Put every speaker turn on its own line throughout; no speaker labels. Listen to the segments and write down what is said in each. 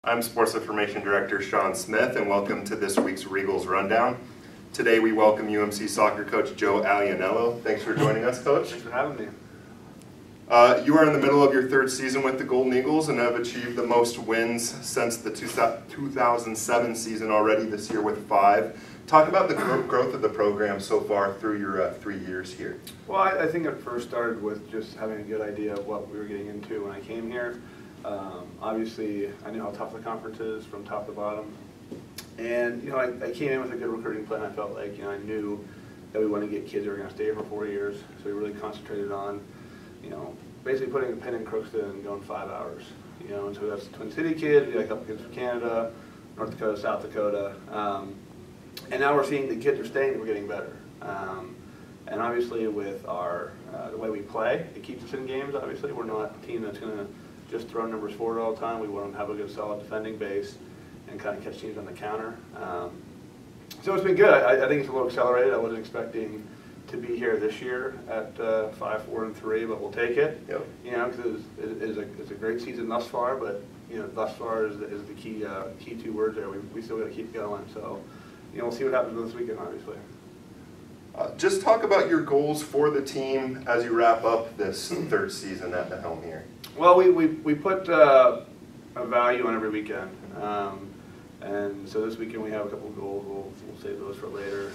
I'm Sports Information Director Sean Smith, and welcome to this week's Regals Rundown. Today we welcome UMC soccer coach Joe Alianiello. Thanks for joining us, Coach.
Thanks for having me.
You are in the middle of your third season with the Golden Eagles and have achieved the most wins since the 2007 season already, this year with 5. Talk about the growth of the program so far through your 3 years here.
Well, I think it first started with just having a good idea of what we were getting into when I came here. Obviously, I knew how tough the conference is from top to bottom. And, I came in with a good recruiting plan. I felt like, I knew that we wanted to get kids who were going to stay for 4 years. So we really concentrated on, basically putting a pin in Crookston and going 5 hours. And so that's Twin City kids. We had a couple kids from Canada, North Dakota, South Dakota. And now we're seeing the kids are staying, we're getting better. And obviously with our the way we play, it keeps us in games, obviously. We're not a team that's going to just throw numbers forward all the time. We want to have a good solid defending base and kind of catch teams on the counter. So it's been good. I think it's a little accelerated. I wasn't expecting to be here this year at 5-4-3, but we'll take it.
Yep.
Because it's a great season thus far, but thus far is the key two words there. We still got to keep going. So we'll see what happens this weekend, obviously.
Just talk about your goals for the team as you wrap up this third season at the helm here.
Well, we put a value on every weekend, and so this weekend we have a couple of goals. We'll save those for later.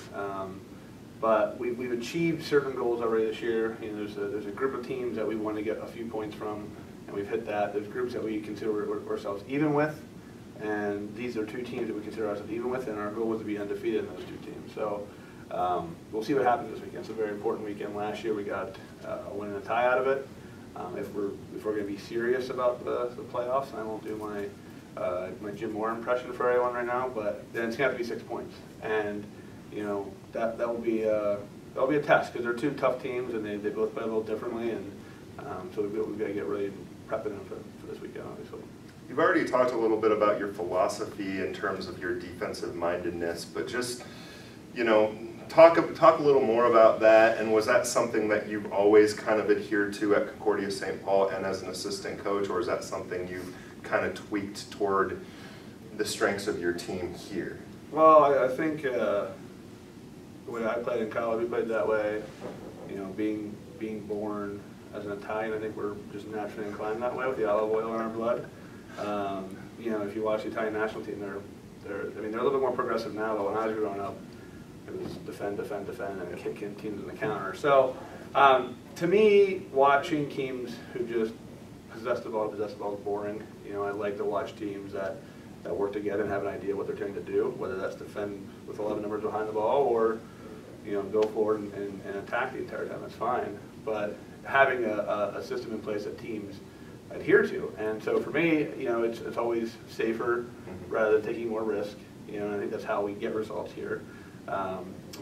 But we've achieved certain goals already this year. There's a group of teams that we want to get a few points from, and we've hit that. There's groups that we consider ourselves even with, and these are two teams that we consider ourselves even with, and our goal was to be undefeated in those two teams. So we'll see what happens this weekend. It's a very important weekend. Last year we got a win and a tie out of it. If we're going to be serious about the playoffs, I won't do my Jim Moore impression for everyone right now, but then it's going to have to be 6 points, and that will be a test because they're two tough teams and they both play a little differently, and so we've got to get really prepping them for this weekend, obviously.
You've already talked a little bit about your philosophy in terms of your defensive mindedness, but just talk a little more about that, and was that something that you've always kind of adhered to at Concordia St. Paul and as an assistant coach, or is that something you've kind of tweaked toward the strengths of your team here?
Well, I think the way I played in college, we played that way. Being born as an Italian, I think we're just naturally inclined that way with the olive oil in our blood. If you watch the Italian national team, they're a little bit more progressive now, but when I was growing up, it was defend, and kick in teams in the counter. So, to me, watching teams who just possess the ball is boring. I like to watch teams that work together and have an idea what they're trying to do, whether that's defend with 11 numbers behind the ball or, go forward and attack the entire time. That's fine. But having a system in place that teams adhere to. And so for me, it's always safer rather than taking more risk. And I think that's how we get results here.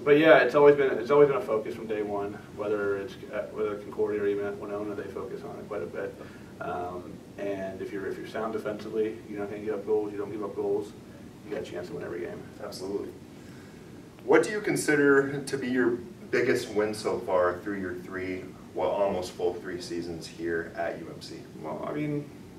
But yeah, it's always been a focus from day one. Whether it's whether Concordia or even at Winona, they focus on it quite a bit. And if you're sound defensively, you're not going to give up goals. You don't give up goals. You got a chance to win every game.
Absolutely. What do you consider to be your biggest win so far through your almost full 3 seasons here at UMC?
Well,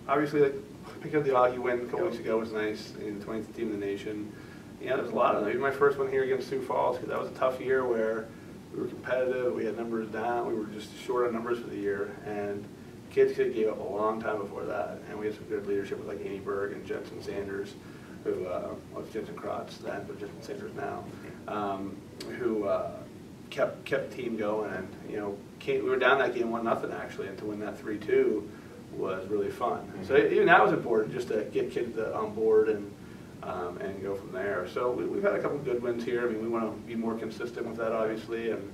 obviously, picking up the Augie win a couple weeks ago was nice. The 20th team in the nation. There's a lot of them. Even my first one here against Sioux Falls, because that was a tough year where we were competitive, we had numbers down, we were just short on numbers for the year, and kids could have gave up a long time before that. And we had some good leadership with like Amy Berg and Jensen Sanders, who was Jensen Krotz then, but Jensen Sanders now, who kept the team going. And we were down that game 1-0 actually, and to win that 3-2 was really fun. So even that was important, just to get kids on board and go from there. So we've had a couple good wins here. We want to be more consistent with that, obviously, and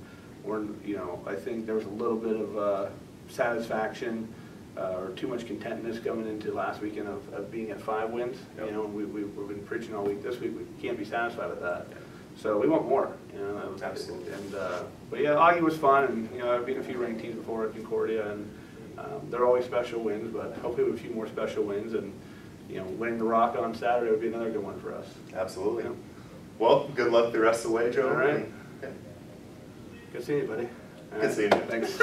I think there was a little bit of satisfaction or too much contentness coming into last weekend of being at 5 wins. Yep. We've been preaching all week this week. We can't be satisfied with that. So we want more.
Absolutely.
But yeah, Augie was fun, and I've been a few ranked teams before at Concordia, and they're always special wins. But hopefully, with a few more special wins, and winning the Rock on Saturday would be another good one for us.
Absolutely. Well, good luck the rest of the way, Joe.
All right. Good seeing you, buddy.
Good seeing you.
Thanks.